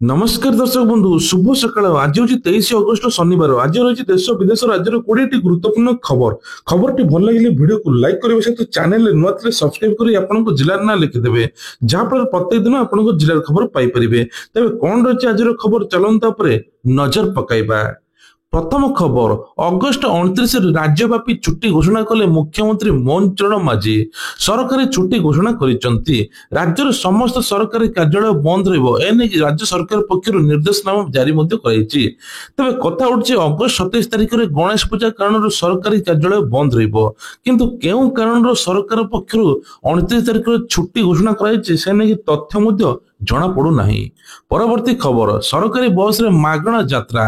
नमस्कार दर्शक बंधु शुभ सकाळ आज हूँ 23 अगस्त शनिवार आज रही देश विदेश राज्य 20 गुरुत्वपूर्ण खबर भल लगे वीडियो को लाइक करेंगे सहित चैनल नुआ सब्सक्राइब कर आपन जिलार ना लिखिदेवे जहाँफल प्रत्येक दिन आप जिलार खबर पाइपर तेज कौन रही आज खबर चलता नजर पकाइबा। प्रथम खबर अगस्ट 29 राज्यव्यापी छुट्टी घोषणा कले मुख्यमंत्री मोहन चरण माझी सरकारी छुट्टी घोषणा करिसेंती। राज्यर समस्त सरकारी कार्यालय बंद रहिबो एने राज्य सरकार पक्षर निर्देशनामा जारी मध्ये कराइछि। तबे कथा उठछि अगस्ट 27 तारिख रे गणेश पूजा कारण सरकारी कार्यालय बंद रहिबो किंतु केउ कारण सरकार पक्षर 29 तारिख रे छुट्टी घोषणा कराइछि से नै तथ्य मध्ये जना पड़ू नाही। परवर्ती खबर सरकारी बस रे मागणा यात्रा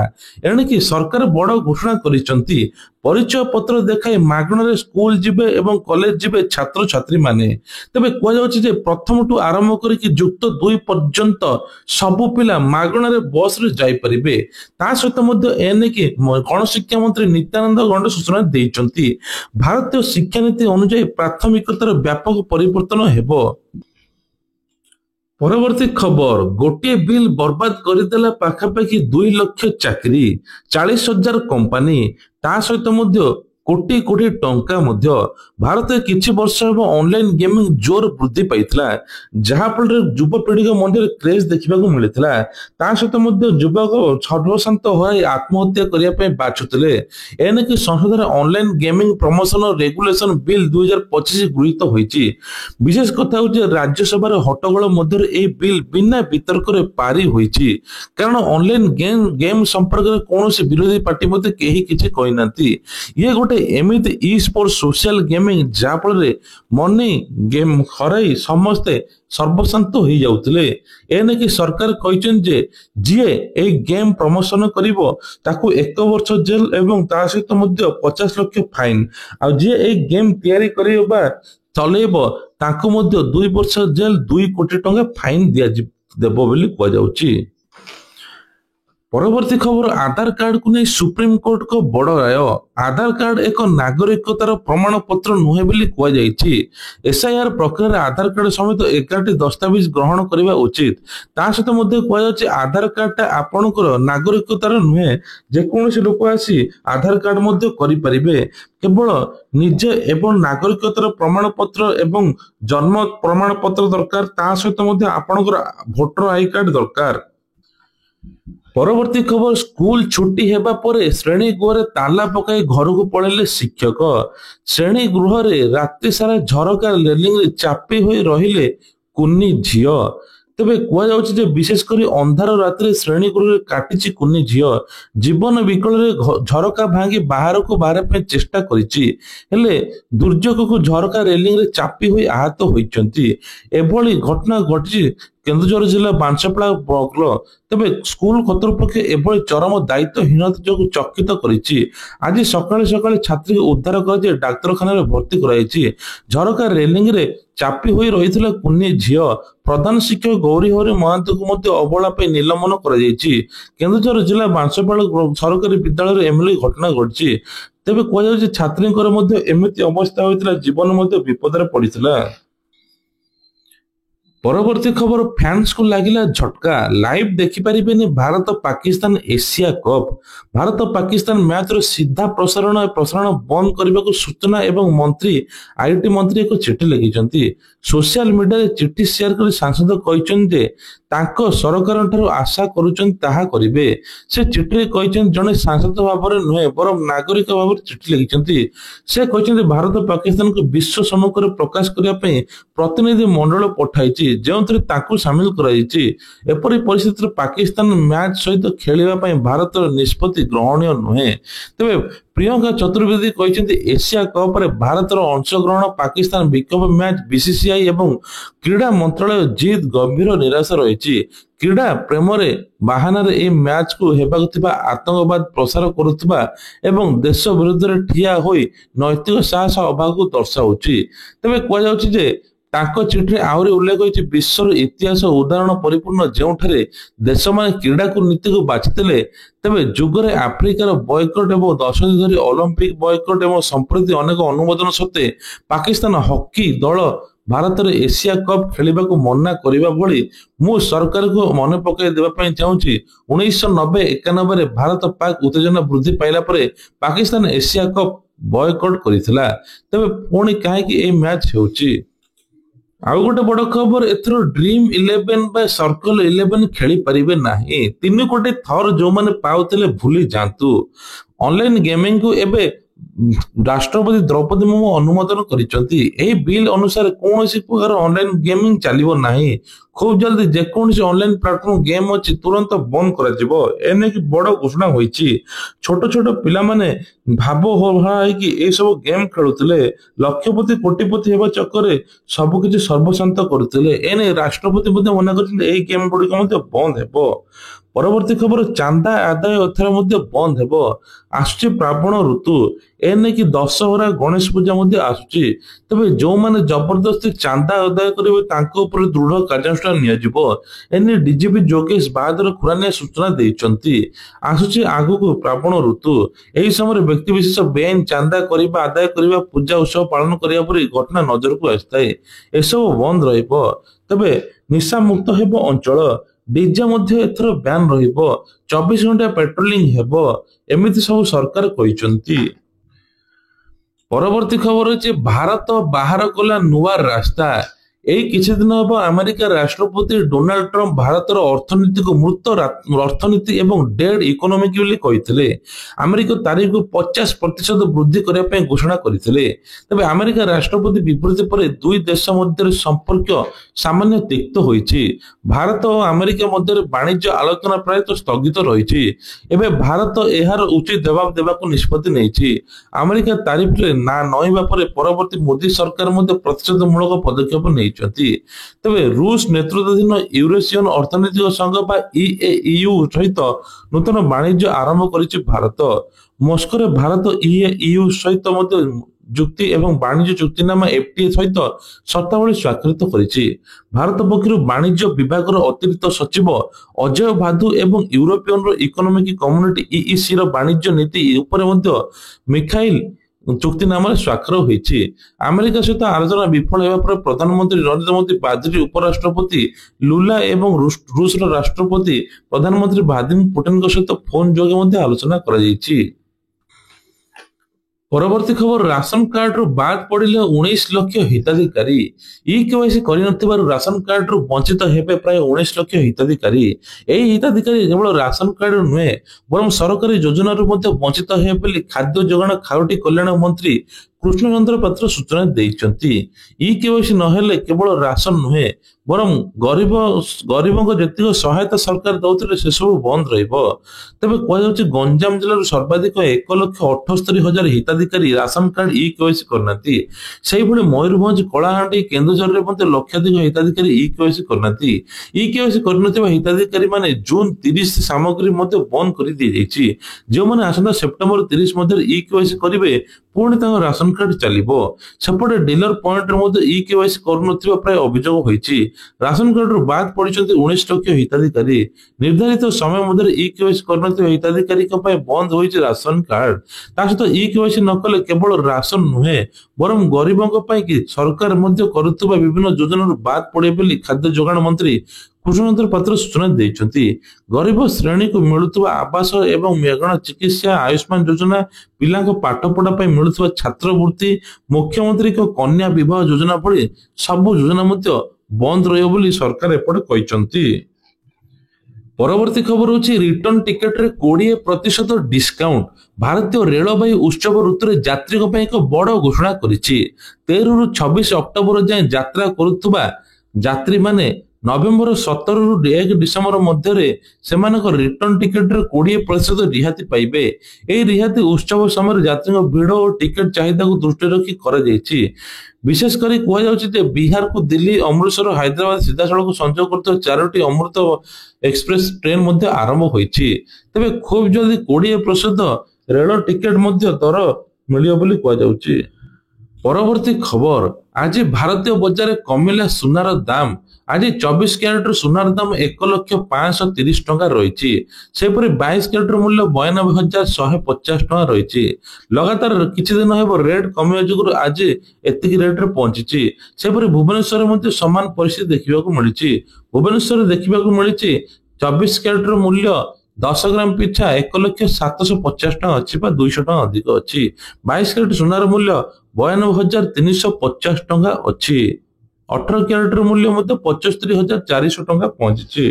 एणिकी सरकार बड़ घोषणा करिसेंती। परिचय पत्र देखाई मागणारे स्कूल जिबे एवं कॉलेज जिबे छात्र छात्री माने। तबे कह जाउछि जे प्रथम टू आरंभ करिकि युक्त 2 पर्यंत सबु पिला मागणारे बस रे जाई परिबे। ता सहित मध्ये एनेकी गणशिक्षा मंत्री नित्यानंद गंड सूचना देइचंती। भारतीय शिक्षा नीति अनुसार प्राथमिकतार व्यापक परिवर्तन हेबो। परवर्ती खबर गोटे बिल बर्बाद करदेला पाखापाखि 2 लाख चाकरी 40,000 कंपनी ता सहित मध्य कोटी कोटी टंका मध्य भारत किछि वर्ष हेबो ऑनलाइन गेमिंग जोर वृद्धि पाइथिला जहाफल युवपीढ़ी मध्य क्रेज देखा मिलता। ता सहित मध्य युवक सर्वशांत होई आत्महत्या करिया पे बाछुतले एनेकी संसद ऑनलाइन गेमिंग प्रमोशन और रेगुलेशन बिल 2025 गृहीत होईची। विशेष कथा होची राज्यसभा हट्टगोल मध्य ए बिल बिना वितर्क रे पारी होईची कारण ऑनलाइन गेम संपर्क में कौन विरोधी पार्टी मध्य केही किछि कहि नांती। ये गोटे एमिति ई स्पोर्ट्स सोशल गेमिंग जाफल मनी गेम हराई समस्ते सर्वशांत हो जाउतले एने कि सरकार कहछन जे जिए ए गेम प्रमोशन करिवो ताकू 1 वर्ष जेल एवं ता सहित मध्य 50 लाख फाइन आ जिए ए गेम तैयारी करिबा चलेबो ताकू मध्य 2 वर्ष जेल 2 कोटी टंका फाइन दिया देबो बोली कह जाउची। परवर्ती खबर आधार कार्ड को नहीं सुप्रीम कोर्ट को बड़ राय। आधार कार्ड एक नागरिकतार प्रमाण पत्र नुहे बोली कह जाइछि। एसआईआर प्रक्रिया आधार कार्ड समेत 11टी दस्तावेज ग्रहण करबा उचित। ता सहित मध्ये कह जाइछि आधार कार्ड आपणकर नागरिकतार नुहे जे कोनोसी लोक आसी आधार कार्ड मध्ये करि परिबे केवल निजे एवं नागरिकतार प्रमाण पत्र एवं जन्म प्रमाण पत्र दरकार ता सहित मध्ये आपणकर वोटर आई कार्ड दरकार। परवर्ती खबर स्कूल छुट्टी हेबा परे श्रेणी गृह ताला पकाई घर को पड़ेले शिक्षक। श्रेणी गृह रे रात्रि सारा झरका रेलिंग रे चापी होई रहिले कुन्नी झियो। तेबे कह जाउछि जे विशेष करी अंधार रात्रि श्रेणी गृह काटिछि कुन्नी झियो जीवन विकल रे झरका भांगी बाहर को बाहर पे चेष्टा करिछि हेले दुर्योग को झरका रेलिंग रे चापी होई आहत होइचंती। एभली घटना घटिछि केन्दुझर जिला बांसपड़ा ब्लॉक। तेबे स्कूल कर्तृपक्ष एभली चरम दायित्वहीनता जो चकित करिछि। आज सकाळे सकाळे छात्री उद्धार कर डाक्तरखाना रे भर्ती कराइछि। झरका रेलिंग रे चापी होई रहिथिला कुन्नी झियो प्रधान शिक्षक गौरी हरि महांत को मध्य अवहेला पे निलंबन करा जाइछि। केन्दुझर जिला बांसपड़ा सरकारी विद्यालय रे एमली घटना घटिछि। तेबे कह जाउछि छात्रींकर मध्य एमिति अवस्था होइतिला जीवन मध्य विपद रे पड़िथिला। परवर्ती खबर फैंस को लागिला झटका लाइव देखि परिबेनी Bharat Pakistan Asia Cup. Bharat Pakistan match रो सीधा प्रसारण बंद करने को सूचना एवं मंत्री आईटी मंत्री एक चिठी लिखिछंती। सोशल मीडिया रे चिठी शेयर कर सांसद कहछन जे तांको सरकार ठारो आशा करूछन ताहा करिवे। से चिठी रे कहछन जने सांसद भाବରେ नुहे बरम नागरिक भाବରେ चिठी लिखिछंती। से कहछन भारत पाकिस्तान को विश्व सम्मुख रे प्रकाश करिया पई प्रतिनिधि मंडल पठाइछि जेउथरे ताकू शामिल कराइछि। एपरि परिस्थिति पाकिस्तान मैच सहित खेलिबा पई भारतर निष्पत्ति ग्रहणीय नुहे। तबे प्रियंका चतुर्वेदी कहते एशिया कप रे भारतर अंशग्रहण पाकिस्तान विकल्प मैच बीसीसीआई एवं क्रीड़ा मंत्रालय जीत गंभीर निराशा रही। क्रीड़ा प्रेम रे बाहाना रे ए मैच को हेबाक थिबा आतंकवाद प्रसार करुथिबा एवं देश विरुद्ध रे ठिया होई नैतिक साहस अभाव को दर्शाउछि। तबे कह जाउछि जे ताको चिठी आउरी उल्लेख होइछि विश्वर इतिहास उदाहरण परिपूर्ण जेउठारे देश माने क्रीड़ा को नीति को बाछितले तेबे जुगरे आफ्रिकार बॉयकट एवं दशक धरी ओलंपिक बॉयकट एवं संप्रति अनेक अनुमोदन सत्ते पाकिस्तान हॉकी दल ଭାରତରେ ଏସିଆ କପ୍ ଖେଳିବାକୁ ମନା କରିବା ଭଳି ମୁଁ ସରକାରକୁ ମନେ ପକାଇ ଦେବା ପାଇଁ ଚାହୁଁଛି 1990-91ରେ ଭାରତ ପାକ୍ ଉତ୍ତେଜନା ବୃଦ୍ଧି ପାଇଲା ପରେ ପାକିସ୍ତାନ ଏସିଆ କପ୍ ବୟକଟ୍ କରିଥିଲା। ତେବେ ପୁଣି କାହିଁକି ଏହି ମ୍ୟାଚ୍ ହେଉଛି? ଆଉ ଗୋଟେ ବଡ ଖବର, ଏଥର ଡ୍ରିମ୍ 11 ବା ସର୍କଲ 11 ଖେଳି ପାରିବେ ନାହିଁ। 3 କୋଟି ଥର ଯୋଉମାନେ ପାଉଥିଲେ ଭୁଲି ଯାଆନ୍ତୁ। ଅନଲାଇନ ଗେମିଂକୁ ଏବେ ରାଷ୍ଟ୍ରପତି ଦ୍ରୌପଦୀ ମୁର୍ମୁ ଅନୁମୋଦନ କରିଛନ୍ତି। ଏହି ବିଲ୍ ଅନୁସାରେ କୌଣସି ପ୍ରକାର ଅନଲାଇନ ଗେମିଂ ଚାଲିବ ନାହିଁ। ଖୁବ୍ ଜଲ୍ଦି ଯେକୌଣସି ଅନଲାଇନ ପ୍ଲାଟଫର୍ମ ଗେମ୍ ଅଛି ତୁରନ୍ତ ବନ୍ଦ କରାଯିବ। ଏନେକି ବଡ ଘୋଷଣା ହୋଇଛି। ଛୋଟ ଛୋଟ ପିଲାମାନେ ଭାବ ହେଇକି ଏସବୁ ଗେମ୍ ଖେଳୁଥିଲେ, ଲକ୍ଷପତି କୋଟିପତି ହେବା ଚକ୍କରରେ ସବୁକିଛି ସର୍ବଶାନ୍ତ କରୁଥିଲେ। ଏନେଇ ରାଷ୍ଟ୍ରପତି ମଧ୍ୟ ମନା କରିଛନ୍ତି ଏହି ଗେମ୍ ଗୁଡିକ ମଧ୍ୟ ବନ୍ଦ ହେବ। ପରବର୍ତ୍ତୀ ଖବର, ଚାନ୍ଦା ଆଦାୟ ଏଥର ମଧ୍ୟ ବନ୍ଦ ହେବ। ଆସୁଛି ଶ୍ରାବଣ ଋତୁ, ଏନେଇକି ଦଶହରା ଗଣେଶ ପୂଜା ମଧ୍ୟ ଆସୁଛି। ତେବେ ଯୋଉମାନେ ଜବରଦସ୍ତି ଚାନ୍ଦା ଆଦାୟ କରିବେ ତାଙ୍କ ଉପରେ ଦୃଢ କାର୍ଯ୍ୟାନୁଷ୍ଠାନ ନିଆଯିବ। ଏନେଇ ଡିଜିପି ଯୋଗେଶ ବାହାଦୁର ଖୁରାନିଆ ସୂଚନା ଦେଇଛନ୍ତି। ଆସୁଛି ଆଗକୁ ଶ୍ରାବଣ ଋତୁ, ଏହି ସମୟରେ ବ୍ୟକ୍ତିବିଶେଷ ବେଆଇନ ଚାନ୍ଦା କରିବା, ଆଦାୟ କରିବା, ପୂଜା ଉତ୍ସବ ପାଳନ କରିବା ପରି ଘଟଣା ନଜରକୁ ଆସିଥାଏ। ଏସବୁ ବନ୍ଦ ରହିବ। ତେବେ ନିଶାମୁକ୍ତ ହେବ ଅଞ୍ଚଳ, ଡିଜେ ମଧ୍ୟ ଏଥର ବ୍ୟାନ୍ ରହିବ, 24 ଘଣ୍ଟା ପେଟ୍ରୋଲିଂ ହେବ, ଏମିତି ସବୁ ସରକାର କହିଛନ୍ତି। ପରବର୍ତ୍ତୀ ଖବର ଅଛି, ଭାରତ ବାହାର କଲା ନୂଆ ରାସ୍ତା। ଏଇ କିଛି ଦିନ ହେବ ଆମେରିକା ରାଷ୍ଟ୍ରପତି ଡୋନାଲ୍ଡ ଟ୍ରମ୍ପ ଭାରତର ଅର୍ଥନୀତିକୁ ମୃତ ଅର୍ଥନୀତି ଏବଂ ଡେଡ୍ ଇକୋନୋମିକ୍ ବୋଲି କହିଥିଲେ। ଆମେରିକା ତାରିଖକୁ 50% ବୃଦ୍ଧି କରିବା ପାଇଁ ଘୋଷଣା କରିଥିଲେ। ତେବେ ଆମେରିକା ରାଷ୍ଟ୍ରପତି ବିବୃତ୍ତି ପରେ ଦୁଇ ଦେଶ ମଧ୍ୟରେ ସମ୍ପର୍କ ସାମାନ୍ୟ ତିକ୍ତ ହୋଇଛି। ଭାରତ ଓ ଆମେରିକା ମଧ୍ୟରେ ବାଣିଜ୍ୟ ଆଲୋଚନା ପ୍ରାୟତଃ ସ୍ଥଗିତ ରହିଛି। ଏବେ ଭାରତ ଏହାର ଉଚିତ ଜବାବ ଦେବାକୁ ନିଷ୍ପତ୍ତି ନେଇଛି। ଆମେରିକା ତାରିଫରେ ନା ନଇଁବା ପରେ ପରବର୍ତ୍ତୀ ମୋଦୀ ସରକାର ମଧ୍ୟ ପ୍ରତିଷେଧମୂଳକ ପଦକ୍ଷେପ ନେଇଛନ୍ତି। ତେବେ ରୁଷ ନେତୃତ୍ୱାଧୀନ ୟୁରେସିୟନ ଅର୍ଥନୈତିକ ସଂଘ ବା ଇଏଇୟୁ ସହିତ ନୂତନ ବାଣିଜ୍ୟ ଆରମ୍ଭ କରିଛି ଭାରତ। ମସ୍କୋରେ ଭାରତ ଇଏଇୟୁ ସହିତ ମଧ୍ୟ ଯୁକ୍ତି ଏବଂ ବାଣିଜ୍ୟ ଚୁକ୍ତିନାମା ଏଫଟିଏ ସହିତ ସର୍ତ୍ତାବଳୀ ସ୍ୱାକ୍ଷରିତ କରିଛି। ଭାରତ ପକ୍ଷରୁ ବାଣିଜ୍ୟ ବିଭାଗର ଅତିରିକ୍ତ ସଚିବ ଅଜୟ ଭାଦୁ ଏବଂ ୟୁରୋପିୟନ ଇକୋନୋମିକ୍ କମ୍ୟୁନିଟି ଇଇସି ର ବାଣିଜ୍ୟ ନୀତି ଉପରେ ମଧ୍ୟ ମିଖାଇଲ ଚୁକ୍ତିନାମାରେ ସ୍ୱାକ୍ଷର ହୋଇଛି। ଆମେରିକା ସହିତ ଆଲୋଚନା ବିଫଳ ହେବା ପରେ ପ୍ରଧାନମନ୍ତ୍ରୀ ନରେନ୍ଦ୍ର ମୋଦୀ ବ୍ରାଜିଲ ଉପରାଷ୍ଟ୍ରପତି ଲୁଲା ଏବଂ ରୁଷର ରାଷ୍ଟ୍ରପତି ପ୍ରଧାନମନ୍ତ୍ରୀ ଭ୍ଲାଦିମିର ପୁଟିନଙ୍କ ସହିତ ଫୋନ ଯୋଗେ ମଧ୍ୟ ଆଲୋଚନା କରାଯାଇଛି। ପରବର୍ତ୍ତୀ ଖବର, ରାସନ କାର୍ଡରୁ ବାଦ ପଡ଼ିଲେ 19 ଲକ୍ଷ ହିତାଧିକାରୀ। ଇକେୱାଇସି କରିନଥିବାରୁ ରାସନ କାର୍ଡରୁ ବଞ୍ଚିତ ହେବେ ପ୍ରାୟ 19 ଲକ୍ଷ ହିତାଧିକାରୀ। ଏହି ହିତାଧିକାରୀ କେବଳ ରାସନ କାର୍ଡରୁ ନୁହେଁ ବରଂ ସରକାରୀ ଯୋଜନାରୁ ମଧ୍ୟ ବଞ୍ଚିତ ହେବେ ବୋଲି ଖାଦ୍ୟ ଯୋଗାଣ ଖାଉଟି କଲ୍ୟାଣ ମନ୍ତ୍ରୀ କୃଷ୍ଣଚନ୍ଦ୍ର ପାତ୍ର ସୂଚନା ଦେଇଛନ୍ତି। ଇକେୱାଇସି ନହେଲେ କେବଳ ରାସନ ନୁହେଁ ବରଂ ଗରିବଙ୍କ ଯେତିକ ସହାୟତା ସରକାର ଦଉଥିଲେ ସେସବୁ ବନ୍ଦ ରହିବ। ତେବେ କୁହାଯାଉଛି ଗଞ୍ଜାମ ଜିଲ୍ଲାରୁ ସର୍ବାଧିକ 1,78,000 ହିତାଧିକାରୀ ରାସନ କାର୍ଡ ଇକେୱାଇସି କରିନାହାନ୍ତି। ସେହିଭଳି ମୟୂରଭଞ୍ଜ, କଳାହାଣ୍ଡି, କେନ୍ଦୁଝରରେ ମଧ୍ୟ ଲକ୍ଷାଧିକ ହିତାଧିକାରୀ ଇକେୱାଇସି କରିନାହାନ୍ତି। ଇକେୱାଇସି କରିନଥିବା ହିତାଧିକାରୀ ମାନେ ଜୁନ 30 ସାମଗ୍ରୀ ମଧ୍ୟ ବନ୍ଦ କରି ଦିଆଯାଇଛି। ଯେଉଁମାନେ ଆସନ୍ତା ସେପ୍ଟେମ୍ବର 30 ମଧ୍ୟରେ ଇକେୱାଇସି କରିବେ ପୁଣି ତାଙ୍କ ରାସନ କାର୍ଡ ଚାଲିବ। ସେପଟେ ଡିଲର ପଏଣ୍ଟରେ ମଧ୍ୟ ଇକେୱାଇସି କରୁନଥିବା ପ୍ରାୟ ଅଭିଯୋଗ ହୋଇଛି। ରାସନ କାର୍ଡରୁ ବାଦ ପଡ଼ିଛନ୍ତି 19 ଲକ୍ଷ ହିତାଧିକାରୀ। ନିର୍ଦ୍ଧାରିତ ସମୟ ମଧ୍ୟରେ ଇକେୱାଇସି କରିନଥିବା ହିତାଧିକାରୀଙ୍କ ପାଇଁ ବନ୍ଦ ହୋଇଛି ରାସନ କାର୍ଡ। ତା ସହିତ ଇକେୱାଇସି ନ କଲେ କେବଳ ରାସନ ନୁହେଁ ବରଂ ଗରିବଙ୍କ ପାଇଁ କି ସରକାର ମଧ୍ୟ କରୁଥିବା ବିଭିନ୍ନ ଯୋଜନାରୁ ବାଦ ପଡ଼ିବେ ବୋଲି ଖାଦ୍ୟ ଯୋଗାଣ ମନ୍ତ୍ରୀ କୃଷ୍ଣଚନ୍ଦ୍ର ପାତ୍ର ସୂଚନା ଦେଇଛନ୍ତି। ଗରିବ ଶ୍ରେଣୀକୁ ମିଳୁଥିବା ଆବାସ ଏବଂ ମାଗଣା ଚିକିତ୍ସା, ଆୟୁଷ୍ମାନ ଯୋଜନା, ପିଲାଙ୍କ ପାଠପଢା ପାଇଁ ମିଳୁଥିବା ଛାତ୍ରବୃତ୍ତି, ମୁଖ୍ୟମନ୍ତ୍ରୀଙ୍କ କନ୍ୟା ବିବାହ ଯୋଜନା ଭଳି ସବୁ ଯୋଜନା ମଧ୍ୟ ବନ୍ଦ ରହିବ ବୋଲି ସରକାର ଏପଟେ କହିଛନ୍ତି। ପରବର୍ତ୍ତୀ ଖବର ହେଉଛି, ରିଟର୍ଣ୍ଣ ଟିକେଟରେ 20% ଡିସ୍କାଉଣ୍ଟ। ଭାରତୀୟ ରେଳବାଇ ଉତ୍ସବ ଋତୁରେ ଯାତ୍ରୀଙ୍କ ପାଇଁ ଏକ ବଡ଼ ଘୋଷଣା କରିଛି। 13ରୁ 26 ଅକ୍ଟୋବର ଯାଏଁ ଯାତ୍ରା କରୁଥିବା ଯାତ୍ରୀମାନେ ନଭେମ୍ବର 17ରୁ 1 ଡିସେମ୍ବର ମଧ୍ୟରେ ସେମାନଙ୍କ ରିଟର୍ଣ୍ଣ ଟିକେଟରେ 20% ରିହାତି ପାଇବେ। ଏହି ରିହାତି ଉତ୍ସବ ସମୟରେ ଯାତ୍ରୀଙ୍କ ଭିଡ଼ ଓ ଟିକେଟ ଚାହିଦାକୁ ଦୃଷ୍ଟିରେ ରଖି କରାଯାଇଛି। ବିଶେଷ କରି କୁହାଯାଉଛି ଯେ ବିହାରକୁ ଦିଲ୍ଲୀ, ଅମୃତସର, ହାଇଦ୍ରାବାଦ ସିଧାସଳଖ ସଂଯୋଗ କରୁଥିବା 4ଟି ଅମୃତ ଏକ୍ସପ୍ରେସ ଟ୍ରେନ ମଧ୍ୟ ଆରମ୍ଭ ହୋଇଛି। ତେବେ ଖୁବ୍ ଜଲ୍ଦି 20% ରେଳ ଟିକେଟ ମଧ୍ୟ ଦର ମିଳିବ ବୋଲି କୁହାଯାଉଛି। ପରବର୍ତ୍ତୀ ଖବର, ଆଜି ଭାରତୀୟ ବଜାରରେ କମିଲା ସୁନାର ଦାମ। आज 24 क्यारेट सुनार दाम 1,05,30 टंका रही। सेपरी 22 क्यारेट मूल्य 92,150 टंका रही। लगातार किछि दिन हेब रेट कमिया जुगुरु आज एतिक रेट रे पहुंची। सेपरी भुवनेश्वर मध्ये समान परिस्थिति देखिबाकू मिलिछि। भुवनेश्वर देखिबाकू मिलिछि 24 क्यारेट मूल्य 10 ग्राम पिछा 1,0750 टंका अच्छी 200 टंका अधिक अच्छी। 22 क्यारेट सुनार मूल्य 92,350 टंका अच्छी। 18 क्यारेट मूल्य 75,400 टंका पहुंची।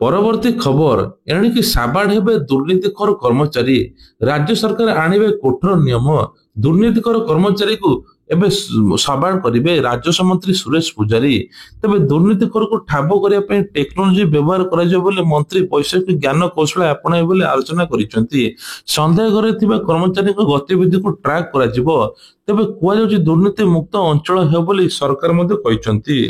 परवर्ती खबर एणिकी साबाड़ हेबे दुर्नीतिखोर कर्मचारी। राज्य सरकार आनिबे कठोर नियम। दुर्नीतिखोर कर्मचारी को एबे साबाड़ करिवे राजस्व मंत्री सुरेश पुजारी। तबे दुर्नीतिखोर को ठाब करिया पय टेक्नोलॉजी व्यवहार करा जाय बोले मंत्री वैषयिक ज्ञान कौशल अपनाय बोले आलोचना करिसंती। संदेह घरे थिबा कर्मचारी को गतिविधि को ट्रैक करा जिवो। तबे कुआ जाउची दुर्नीति मुक्त अंचल हे बोली सरकार मध्ये कहिसंती।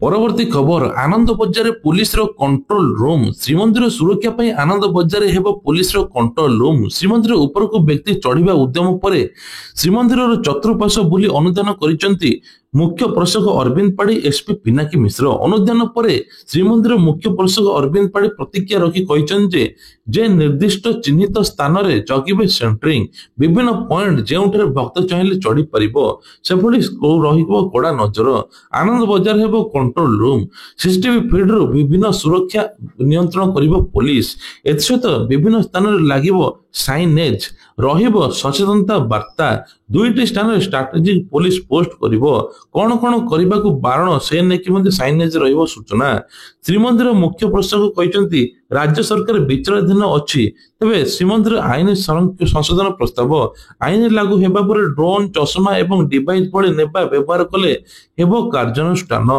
परवर्ती खबर आनंद बजार पुलिस रो कंट्रोल रूम। श्रीमंदिर सुरक्षा ପାଇଁ आनंद बजार हेबो पुलिस रो कंट्रोल रूम। श्रीमंदिर ऊपर को व्यक्ति चढ़िबा उद्यम परे श्रीमंदिर रो चतुर्पार्श्व बुली अनुधान करिसंती मुख्य प्रशासक अरविंद पाड़ी एसपी पिनाकी मिश्र। अनुधान परे श्रीमंदिर मुख्य प्रशासक अरविंद पाड़ी प्रतिक्रिया रखी कहिसंती जे निर्दिष्ट चिन्हित स्थान रे जगिबे सेंटरिंग विभिन्न पॉइंट जेउठरे भक्त चाहिले चढ़ी परिबो सेभली रहिबो कोडा नजर। आनंद बजार हेबो कंट्रोल रूम। सीसीटीवी फीड रो विभिन्न सुरक्षा नियंत्रण करिबो पुलिस। एतसहित विभिन्न स्थान रे लागिबो साइनेज रहिबो सचेतनता वार्ता। दुईटी स्थान रे स्ट्रेटेजिक पुलिस पोस्ट करिबो कोन कोन करिबाकू बारण से नेकी मध्ये साइनेज रहिबो सूचना। श्रीमंदिर मुख्य प्रशासक कहिसंती राज्य सरकार विचाराधीन अछि। तबे श्रीमंदिर आईन संशोधन प्रस्ताव आईन लागू हेबा पर ड्रोन चश्मा एवं डिवाइस भली नेबा व्यवहार कले हेबो कार्यानुष्ठान।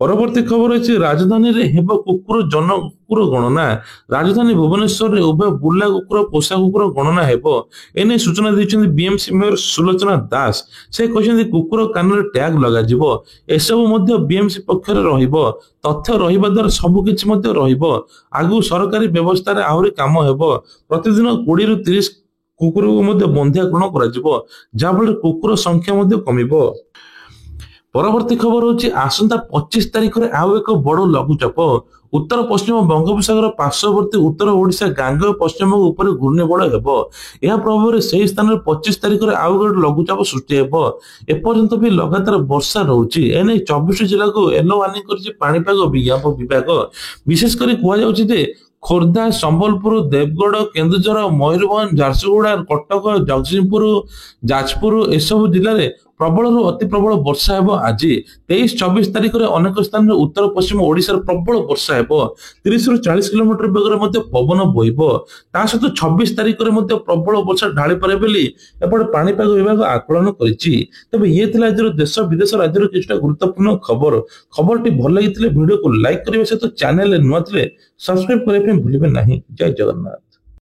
परवर्ती खबर अछि राजधानी रे हेबो कुकुर जन कुकुर गणना। राजधानी भुवनेश्वर रे उभय बुला कुकुर पोषा कुकुर गणना हेबो एने सूचना दैछन्ती बीएमसी मेयर सुलोचना दास। से कहछन्ती कुकुर कान रे टैग लगा जिवो एसबु मध्ये बीएमसी पक्ष रे रहिबो। तथ्य रहिबा द्वारा सब किछि मध्ये रहिबो। आगु सरकारी व्यवस्था रे आहुरी काम हेबो। प्रतिदिन 20 रु 30 कुकुर को मध्ये बंध्याकरण करा जिवो जा फल कुकुर संख्या मध्ये कमिबो। परवर्ती खबर होची आसंता 25 तारिख रे आउ एक बड़ लघुचाप उत्तर पश्चिम बंगोपसागर पार्श्ववर्ती उत्तर ओडिशा गांगेय पश्चिम ऊपर घूर्णिबड़ हेबो। या प्रभाव रे सेही स्थान रे 25 तारिख रे आउ एक लघुचाप सृष्टि हेबो। एपर्यंत भी लगातार वर्षा रहउची। एने 24 जिल्ला को येलो वार्निंग करछि पाणीपाग विभाग। विशेष करी कुआ जाउछि जे खोर्धा संबलपुर देवगढ़ केन्दुझर मयूरभंज झारसुगुड़ा कटक जगतसिंहपुर जाजपुर एसबु जिले में प्रबल अति प्रबल वर्षा हेबो। आज 23-24 तारिख रे अनेक स्थान में उत्तर पश्चिम ओडिशा प्रबल वर्षा हेबो। 30 रु 40 किलोमीटर बेगर मध्ये पवन बोहिबो। ता सहित 26 तारिख रे मध्ये प्रबल वर्षा ढाଳି पारे बोली एपटे पाणीपाग विभाग आकलन करिछि। तबे ये थिला आज देश विदेश राज्यर किछटा गुरुत्वपूर्ण खबरटी भल लागिथिले वीडियो को लाइक करिवे सहित चैनल नुआ थिले सब्सक्राइब करिवे भूलिबे नाही। जय जगन्नाथ।